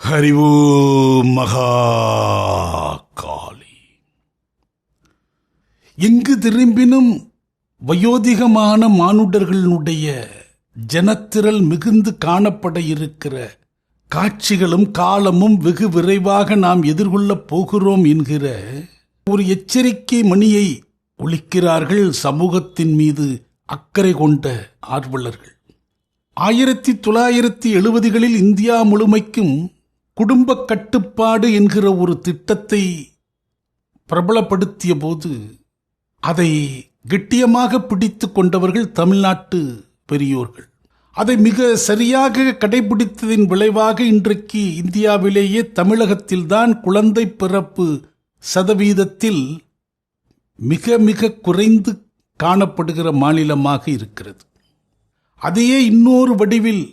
ஹரிவோ மகா காளி. எங்கு திரும்பினும் வயோதிகமான மானுடர்களுடைய ஜனத்திரள் மிகுந்து காணப்பட இருக்கிற காட்சிகளும் காலமும் வெகு விரைவாக நாம் எதிர்கொள்ளப் போகிறோம் என்கிற ஒரு எச்சரிக்கை மணியை ஒலிக்கிறார்கள் சமூகத்தின் மீது அக்கறை கொண்ட ஆர்வலர்கள். 1970களில் இந்தியா முழுமைக்கும் குடும்ப கட்டுப்பாடு என்கிற ஒரு திட்டத்தை பிரபலப்படுத்திய போது அதை கெட்டியமாக பிடித்து கொண்டவர்கள் தமிழ்நாட்டு பெரியோர்கள். அதை மிக சரியாக கடைபிடித்ததின் விளைவாக இன்றைக்கு இந்தியாவிலேயே தமிழகத்தில்தான் குழந்தை பிறப்பு சதவீதத்தில் மிக மிக குறைந்து காணப்படுகிற மாநிலமாக இருக்கிறது. அதையே இன்னொரு வடிவில்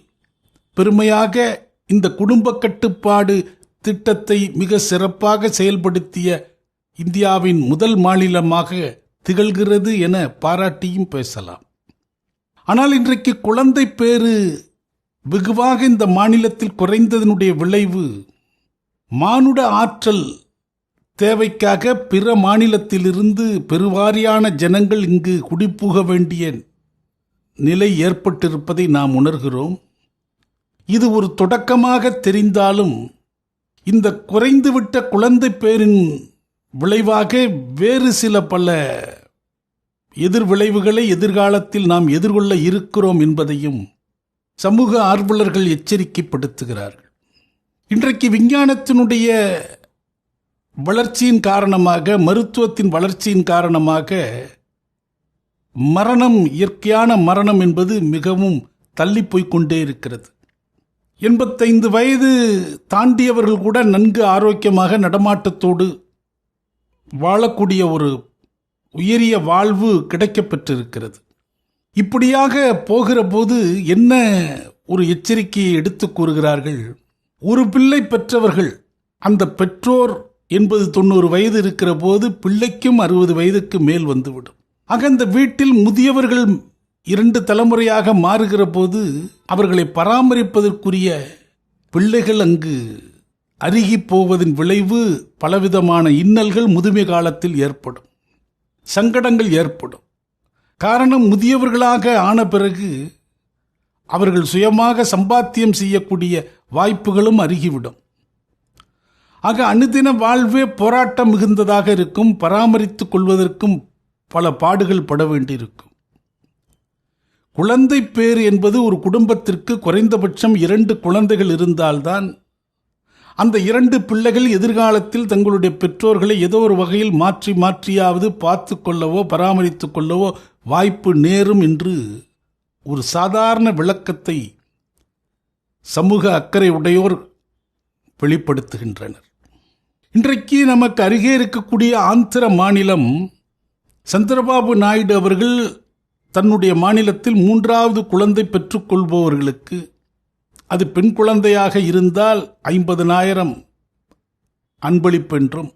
பெருமையாக இந்த குடும்ப கட்டுப்பாடு திட்டத்தை மிக சிறப்பாக செயல்படுத்திய இந்தியாவின் முதல் மாநிலமாக திகழ்கிறது என பாராட்டியும் பேசலாம். ஆனால் இன்றைக்கு குழந்தை பேறு வெகுவாக இந்த மாநிலத்தில் குறைந்ததனுடைய விளைவு மானுட ஆற்றல் தேவைக்காக பிற மாநிலத்திலிருந்து பெருவாரியான ஜனங்கள் இங்கு குடிபுக வேண்டிய நிலை ஏற்பட்டிருப்பதை நாம் உணர்கிறோம். இது ஒரு தொடக்கமாக தெரிந்தாலும் இந்த குறைந்துவிட்ட குழந்தை பேரின் விளைவாக வேறு சில பல எதிர்விளைவுகளை எதிர்காலத்தில் நாம் எதிர்கொள்ள இருக்கிறோம் என்பதையும் சமூக ஆர்வலர்கள் எச்சரிக்கைப்படுத்துகிறார்கள். இன்றைக்கு விஞ்ஞானத்தினுடைய வளர்ச்சியின் காரணமாக, மருத்துவத்தின் வளர்ச்சியின் காரணமாக மரணம், இயற்கையான மரணம் என்பது மிகவும் தள்ளி போய்கொண்டே இருக்கிறது. 85 வயது தாண்டியவர்கள் கூட நன்கு ஆரோக்கியமாக நடமாட்டத்தோடு வாழக்கூடிய ஒரு உயரிய வாழ்வு கிடைக்கப்பெற்றிருக்கிறது. இப்படியாக போகிற போது என்ன ஒரு எச்சரிக்கையை எடுத்து கூறுகிறார்கள்? ஒரு பிள்ளை பெற்றவர்கள், அந்த பெற்றோர் 80-90 வயது இருக்கிற போது பிள்ளைக்கும் 60 வயதுக்கு மேல் வந்துவிடும். ஆக அந்த வீட்டில் முதியவர்கள் 2 தலைமுறையாக மாறுகிற போது அவர்களை பராமரிப்பதற்குரிய பிள்ளைகள் அங்கு அருகி போவதின் விளைவு பலவிதமான இன்னல்கள் முதுமை காலத்தில் ஏற்படும், சங்கடங்கள் ஏற்படும். காரணம், முதியவர்களாக ஆன பிறகு அவர்கள் சுயமாக சம்பாத்தியம் செய்யக்கூடிய வாய்ப்புகளும் அருகிவிடும். ஆக அனுதின வாழ்வே போராட்டம் மிகுந்ததாக இருக்கும். பராமரித்துக் கொள்வதற்கும் பல பாடுகள் பட வேண்டியிருக்கும். குழந்தை பேறு என்பது ஒரு குடும்பத்திற்கு குறைந்தபட்சம் 2 குழந்தைகள் இருந்தால்தான் அந்த 2 பிள்ளைகள் எதிர்காலத்தில் தங்களுடைய பெற்றோர்களை ஏதோ ஒரு வகையில் மாற்றியாவது பார்த்து கொள்ளவோ பராமரித்துக் கொள்ளவோ வாய்ப்பு நேரும் என்று ஒரு சாதாரண விளக்கத்தை சமூக அக்கறை உடையோர் வெளிப்படுத்துகின்றனர். இன்றைக்கு நமக்கு அருகே இருக்கக்கூடிய ஆந்திர மாநிலம், சந்திரபாபு நாயுடு அவர்கள் தன்னுடைய மாநிலத்தில் 3வது குழந்தை பெற்றுக்கொள்பவர்களுக்கு, அது பெண் குழந்தையாக இருந்தால் 50,000 அன்பளிப்பு என்றும்,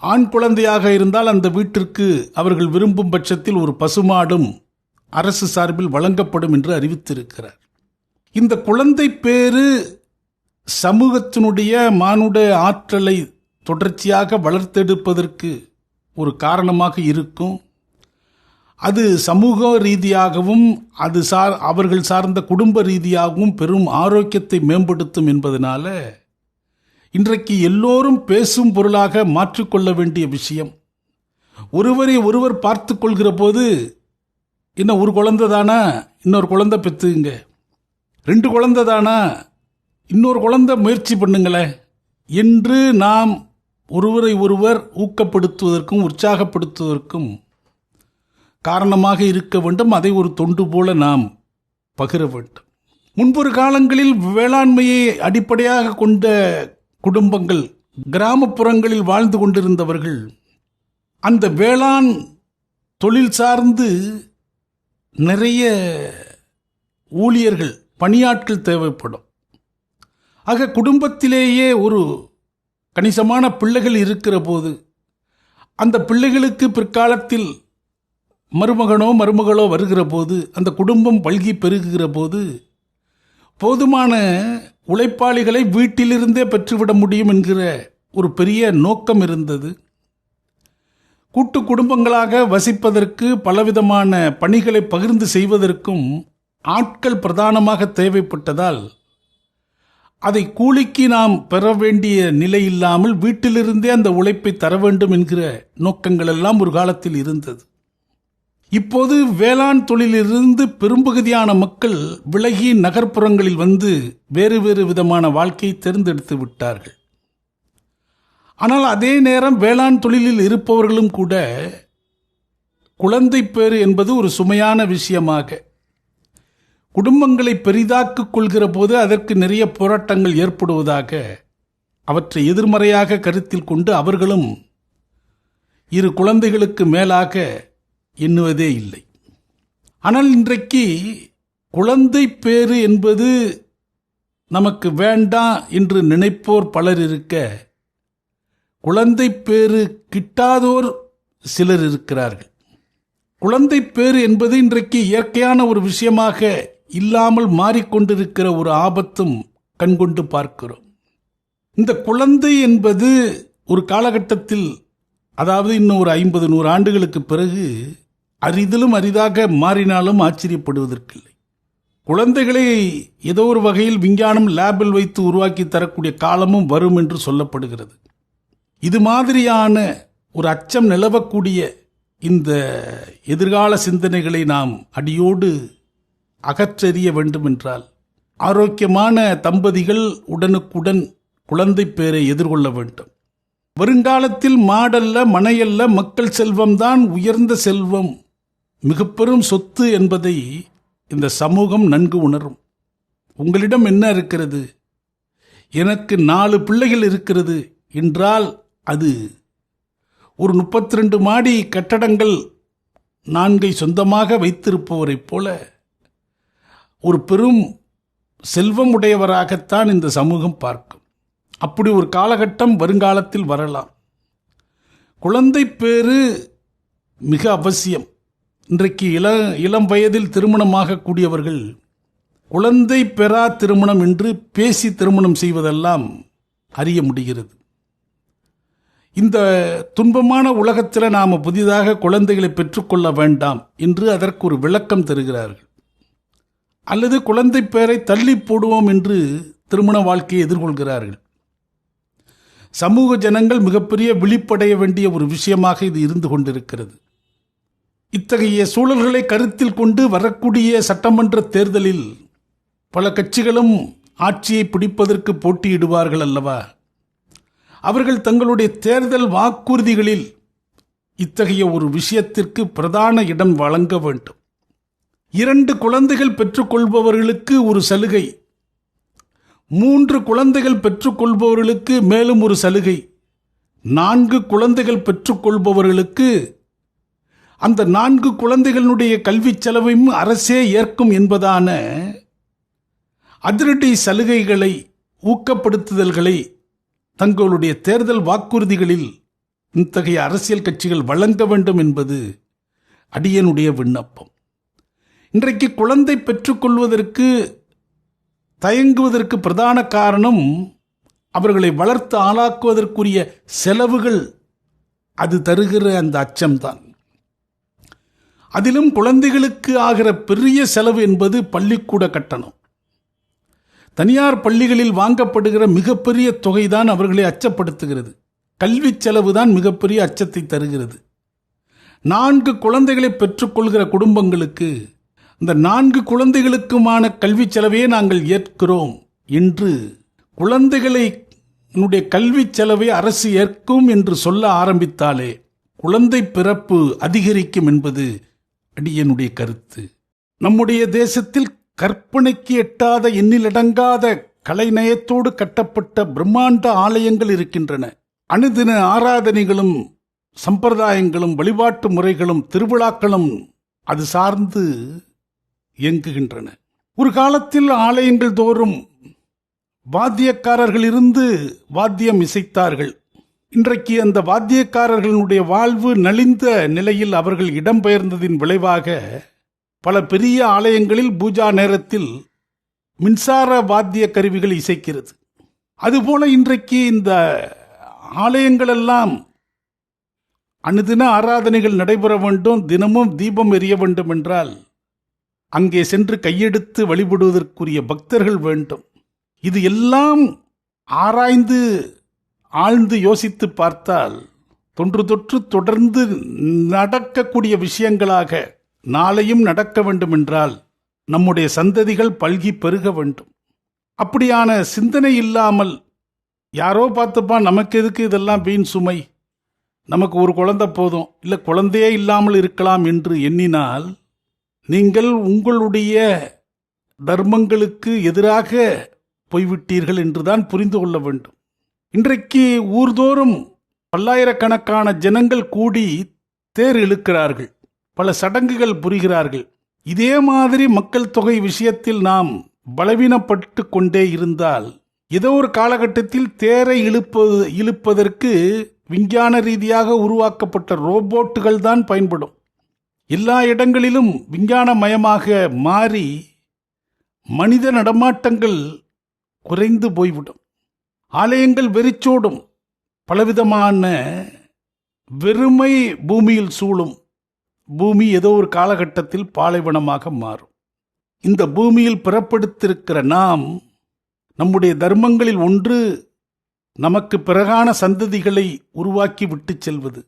ஆண் குழந்தையாக இருந்தால் அந்த வீட்டிற்கு அவர்கள் விரும்பும் பட்சத்தில் ஒரு பசுமாடும் அரசு சார்பில் வழங்கப்படும் என்று அறிவித்திருக்கிறார். இந்த குழந்தை பேறு சமூகத்தினுடைய மானுட ஆற்றலை தொடர்ச்சியாக வளர்த்தெடுப்பதற்கு ஒரு காரணமாக இருக்கும். அது சமூக ரீதியாகவும் அவர்கள் சார்ந்த குடும்ப ரீதியாகவும் பெரும் ஆரோக்கியத்தை மேம்படுத்தும் என்பதனால இன்றைக்கு எல்லோரும் பேசும் பொருளாக மாற்றிக்கொள்ள வேண்டிய விஷயம். ஒருவரை ஒருவர் பார்த்து கொள்கிற போது, இன்னும் ஒரு குழந்தை தானா, இன்னொரு குழந்தை பெற்றுங்க, 2 குழந்தை தானா, இன்னொரு குழந்தை முயற்சி பண்ணுங்களேன் என்று நாம் ஒருவரை ஒருவர் ஊக்கப்படுத்துவதற்கும் உற்சாகப்படுத்துவதற்கும் காரணமாக இருக்க வேண்டும். அதை ஒரு தொண்டு போல நாம் பகிர வேண்டும். முன்பொரு காலங்களில் வேளாண்மையை அடிப்படையாக கொண்ட குடும்பங்கள், கிராமப்புறங்களில் வாழ்ந்து கொண்டிருந்தவர்கள், அந்த வேளாண் தொழில் சார்ந்து நிறைய ஊழியர்கள், பணியாட்கள் தேவைப்படும். ஆக குடும்பத்திலேயே ஒரு கணிசமான பிள்ளைகள் இருக்கிற போது அந்த பிள்ளைகளுக்கு பிற்காலத்தில் மருமகனோ மருமகளோ வருகிற போது, அந்த குடும்பம் பல்கி பெருகுகிற போது போதுமான உழைப்பாளிகளை வீட்டிலிருந்தே பெற்றுவிட முடியும் என்கிற ஒரு பெரிய நோக்கம் இருந்தது. கூட்டு குடும்பங்களாக வசிப்பதற்கு, பலவிதமான பணிகளை பகிர்ந்து செய்வதற்கும் ஆட்கள் பிரதானமாக தேவைப்பட்டதால் அதை கூலிக்கு நாம் பெற வேண்டிய நிலை இல்லாமல் வீட்டிலிருந்தே அந்த உழைப்பை தர வேண்டும் என்கிற நோக்கங்கள் எல்லாம் ஒரு காலத்தில் இருந்தது. இப்போது வேளாண் தொழிலிலிருந்து பெரும்பகுதியான மக்கள் விலகி நகர்ப்புறங்களில் வந்து வேறு வேறு விதமான வாழ்க்கையை தேர்ந்தெடுத்து விட்டார்கள். ஆனால் அதே நேரம் வேளாண் தொழிலில் இருப்பவர்களும் கூட குழந்தை பேறு என்பது ஒரு சுமையான விஷயமாக, குடும்பங்களை பெரிதாக்கிக் கொள்கிற போது அதற்கு நிறைய போராட்டங்கள் ஏற்படுவதாக, அவற்றை எதிர்மறையாக கருத்தில் கொண்டு அவர்களும் 2 குழந்தைகளுக்கு மேலாக எண்ணுவதே இல்லை. ஆனால் இன்றைக்கு குழந்தை பேறு என்பது நமக்கு வேண்டாம் என்று நினைப்போர் பலர் இருக்க, குழந்தை பேறு கிட்டாதோர் சிலர் இருக்கிறார்கள். குழந்தை பேறு என்பது இன்றைக்கு இயற்கையான ஒரு விஷயமாக இல்லாமல் மாறிக்கொண்டிருக்கிற ஒரு ஆபத்தும் கண்கொண்டு பார்க்கிறோம். இந்த குழந்தை என்பது ஒரு காலகட்டத்தில், அதாவது இன்னும் ஒரு 50-100 ஆண்டுகளுக்கு பிறகு அரிதிலும் அரிதாக மாறினாலும் ஆச்சரியப்படுவதற்கில்லை. குழந்தைகளை ஏதோ ஒரு வகையில் விஞ்ஞானம் லேபில் வைத்து உருவாக்கி தரக்கூடிய காலமும் வரும் என்று சொல்லப்படுகிறது. இது மாதிரியான ஒரு அச்சம் நிலவக்கூடிய இந்த எதிர்கால சிந்தனைகளை நாம் அடியோடு அகற்றெறிய வேண்டும் என்றால், ஆரோக்கியமான தம்பதிகள் உடனுக்குடன் குழந்தை பேரை எதிர்கொள்ள வேண்டும். வருங்காலத்தில் மாடல்ல, மனையல்ல, மக்கள் செல்வம்தான் உயர்ந்த செல்வம், மிக பெரும் சொத்து என்பதை இந்த சமூகம் நன்கு உணரும். உங்களிடம் என்ன இருக்கிறது? எனக்கு 4 பிள்ளைகள் இருக்கிறது என்றால் அது ஒரு 32 மாடி கட்டடங்கள் 4 சொந்தமாக வைத்திருப்பவரைப் போல ஒரு பெரும் செல்வம் உடையவராகத்தான் இந்த சமூகம் பார்க்கும். அப்படி ஒரு காலகட்டம் வருங்காலத்தில் வரலாம். குழந்தை பேறு மிக அவசியம். இன்றைக்கு இளம் வயதில் திருமணமாக கூடியவர்கள் குழந்தை பெறா திருமணம் என்று பேசி திருமணம் செய்வதெல்லாம் அறிய முடிகிறது. இந்த துன்பமான உலகத்தில் நாம் புதிதாக குழந்தைகளை பெற்றுக்கொள்ள வேண்டாம் என்று அதற்கு ஒரு விளக்கம் தருகிறார்கள். அல்லது குழந்தை பேரை தள்ளி போடுவோம் என்று திருமண வாழ்க்கையை எதிர்கொள்கிறார்கள். சமூக ஜனங்கள் மிகப்பெரிய விழிப்படைய வேண்டிய ஒரு விஷயமாக இது இருந்து கொண்டிருக்கிறது. இத்தகைய சூழல்களை கருத்தில் கொண்டு வரக்கூடிய சட்டமன்ற தேர்தலில் பல கட்சிகளும் ஆட்சியை பிடிப்பதற்கு போட்டியிடுவார்கள் அல்லவா? அவர்கள் தங்களுடைய தேர்தல் வாக்குறுதிகளில் இத்தகைய ஒரு விஷயத்திற்கு பிரதான இடம் வழங்க வேண்டும். 2 குழந்தைகள் பெற்றுக்கொள்பவர்களுக்கு ஒரு சலுகை, 3 குழந்தைகள் பெற்றுக்கொள்பவர்களுக்கு மேலும் ஒரு சலுகை, 4 குழந்தைகள் பெற்றுக்கொள்பவர்களுக்கு அந்த 4 குழந்தைகளுடைய கல்வி செலவையும் அரசே ஏற்கும் என்பதான அதிரடி சலுகைகளை, ஊக்கப்படுத்துதல்களை தங்களுடைய தேர்தல் வாக்குறுதிகளில் இத்தகைய அரசியல் கட்சிகள் வழங்க வேண்டும் என்பது அடியனுடைய விண்ணப்பம். இன்றைக்கு குழந்தை பெற்றுக்கொள்வதற்கு தயங்குவதற்கு பிரதான காரணம் அவர்களை வளர்த்து ஆளாக்குவதற்குரிய செலவுகள், அது தருகிற அந்த அச்சம்தான். அதிலும் குழந்தைகளுக்கு ஆகிற பெரிய செலவு என்பது பள்ளிக்கூட கட்டணம். தனியார் பள்ளிகளில் வாங்கப்படுகிற மிகப்பெரிய தொகைதான் அவர்களை அச்சப்படுத்துகிறது. கல்வி செலவுதான் மிகப்பெரிய அச்சத்தை தருகிறது. 4 குழந்தைகளை பெற்றுக்கொள்கிற குடும்பங்களுக்கு இந்த 4 குழந்தைகளுக்குமான கல்வி செலவையே நாங்கள் ஏற்கிறோம் என்று, குழந்தைகளுடைய கல்வி செலவை அரசு ஏற்கும் என்று சொல்ல ஆரம்பித்தாலே குழந்தை பிறப்பு அதிகரிக்கும் என்பது அடியனுடைய கருத்து. நம்முடைய தேசத்தில் கற்பனைக்கு எட்டாத, எண்ணிலடங்காத கலைநயத்தோடு கட்டப்பட்ட பிரம்மாண்ட ஆலயங்கள் இருக்கின்றன. அனுதின ஆராதனைகளும் சம்பிரதாயங்களும் வழிபாட்டு முறைகளும் திருவிழாக்களும் அது சார்ந்து இயங்குகின்றன. ஒரு காலத்தில் ஆலயங்கள் தோறும் வாத்தியக்காரர்கள் இருந்து வாத்தியம் இசைத்தார்கள். இன்றைக்கு அந்த வாத்தியக்காரர்களுடைய வாழ்வு நலிந்த நிலையில் அவர்கள் இடம்பெயர்ந்ததின் விளைவாக பல பெரிய ஆலயங்களில் பூஜா நேரத்தில் மின்சார வாத்திய கருவிகள் இசைக்கிறது. அதுபோல இன்றைக்கு இந்த ஆலயங்கள் எல்லாம் அனுதின ஆராதனைகள் நடைபெற வேண்டும், தினமும் தீபம் எரிய வேண்டும் என்றால் அங்கே சென்று கையெடுத்து வழிபடுவதற்குரிய பக்தர்கள் வேண்டும். இது எல்லாம் ஆராய்ந்து ஆழ்ந்து யோசித்து பார்த்தால் தொன்று தொற்று தொடர்ந்து நடக்கக்கூடிய விஷயங்களாக நாளையும் நடக்க வேண்டும் என்றால் நம்முடைய சந்ததிகள் பல்கி பெருக வேண்டும். அப்படியான சிந்தனை இல்லாமல் யாரோ பார்த்துப்பா நமக்கு எதுக்கு இதெல்லாம் வீண் சுமை, நமக்கு ஒரு குழந்தை போதும், இல்லை குழந்தையே இல்லாமல் இருக்கலாம் என்று எண்ணினால் நீங்கள் உங்களுடைய தர்மங்களுக்கு எதிராக போய்விட்டீர்கள் என்றுதான் புரிந்து கொள்ள வேண்டும். இன்றைக்கு ஊர்தோறும் பல்லாயிரக்கணக்கான ஜனங்கள் கூடி தேர் இழுக்கிறார்கள், பல சடங்குகள் புரிகிறார்கள். இதே மாதிரி மக்கள் தொகை விஷயத்தில் நாம் பலவீனப்பட்டு கொண்டே இருந்தால் ஏதோ ஒரு காலகட்டத்தில் தேரை இழுப்பதற்கு விஞ்ஞான ரீதியாக உருவாக்கப்பட்ட ரோபோட்டுகள் தான் பயன்படும். எல்லா இடங்களிலும் விஞ்ஞானமயமாக மாறி மனித நடமாட்டங்கள் குறைந்து போய்விடும். ஆலயங்கள் வெறிச்சோடும், பலவிதமான வெறுமை பூமியில் சூழும். பூமி ஏதோ ஒரு காலகட்டத்தில் பாலைவனமாக மாறும். இந்த பூமியில் பிறப்படுத்திருக்கிற நாம் நம்முடைய தர்மங்களில் ஒன்று நமக்கு பிறகான சந்ததிகளை உருவாக்கி விட்டு செல்வது.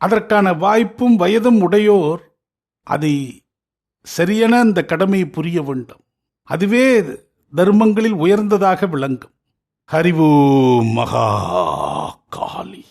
அதற்கான வாய்ப்பும் வயதும் உடையோர் அதை சரியான அந்த கடமையை புரிய வேண்டும். அதுவே தர்மங்களில் உயர்ந்ததாக விளங்கும். ஹரிவோம் மகா காளி.